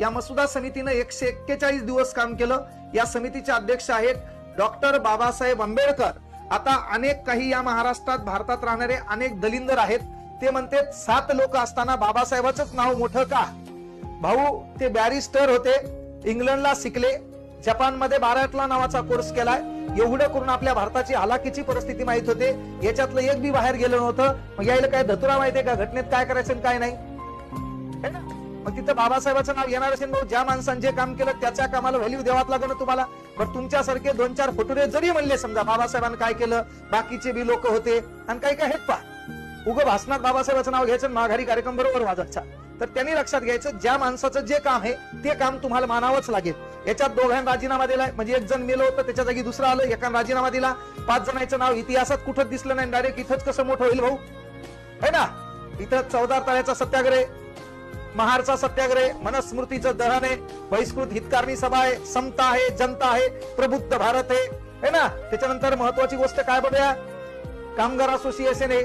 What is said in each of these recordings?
या मसुदा समितीनं 141 दिवस काम केलं. या समितीचे अध्यक्ष आहेत डॉक्टर बाबासाहेब आंबेडकर. आता अनेक काही या महाराष्ट्रात भारतात राहणारे अनेक दलिंदर आहेत. ते म्हणते 7 लोक असताना बाबासाहेबांचंच नाव मोठं का? भाऊ ते बॅरिस्टर होते, इंग्लंडला शिकले, जपानमध्ये बाराटला नावाचा कोर्स केलाय. एवढं करून आपल्या भारताची हालाकीची परिस्थिती माहित होते. याच्यातलं एक बी बाहेर गेलं नव्हतं. मग यायला काय धतुरा माहितीये का घटनेत काय करायचं आणि काय नाही? है ना? मग तिथं बाबासाहेबांचं नाव येणार असेल. भाऊ ज्या माणसाने जे काम केलं त्याच्या कामाला व्हॅल्यू द्यावाच लागेल ना तुम्हाला. पण तुमच्यासारखे 2-4 फटुरे जरी म्हणले समजा बाबासाहेबांनी काय केलं, बाकीचे बी लोक होते आणि काही काय आहेत पा उग भाषणात बाबासाहेबांचं नाव घ्यायचं, माघारी कार्यक्रम बरोबर वाजायचा. तर त्यांनी लक्षात घ्यायचं ज्या माणसाचं जे काम आहे ते काम तुम्हाला मानावंच लागेल. याच्यात दोघांनी राजीनामा दिलाय, म्हणजे एक जण मेलं होतं त्याच्या जागी दुसरा आलं, एकाने राजीनामा दिला. 5 जणांचं नाव इतिहासात कुठंच दिसलं नाही. डायरेक्ट इथंच कसं मोठं होईल भाऊ, है ना? इथं 14 ताळ्याचा सत्याग्रह, महारचा सत्याग्रह, मनुस्मृतीचं दहन आहे, बहिष्कृत हितकारणी सभा आहे, समता आहे, जनता आहे, प्रबुद्ध भारत आहे, है ना? त्याच्यानंतर महत्वाची गोष्ट काय बघूया, कामगार असोसिएशन आहे,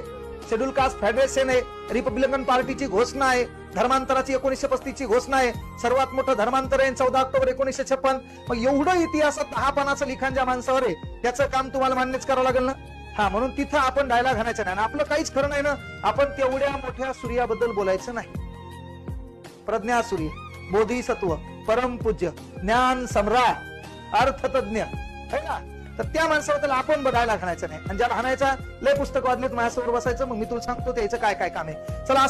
शेड्यूल कास्ट फेडरेशन आहे, रिपब्लिकन पार्टीची घोषणा आहे, धर्मांतराची 1935 ची घोषणा आहे, सर्वात मोठं धर्मांतर आहे 14 ऑक्टोबर 1956. मग एवढं इतिहासात 10 पानाचं लिखाण ज्या माणसावर आहे त्याचं काम तुम्हाला मान्यच करावं लागेल ना. हा, म्हणून तिथं आपण डायलॉग घालायचं नाही. आपलं काहीच खरं नाही ना. आपण तेवढ्या मोठ्या सूर्याबद्दल बोलायचं नाही. प्रज्ञा सूर्य, बोधिसत्व, परमपूज्य, ज्ञान सम्राट, अर्थतज्ञ, है ना? तर त्या माणसाबद्दल आपण बघायला घालायचं नाही. आणि ज्याला हाणायचा लय पुस्तक वाजलेत माझ्यासमोर बसायचं, मग मी तुला सांगतो त्याचं काय काय काम आहे. चला.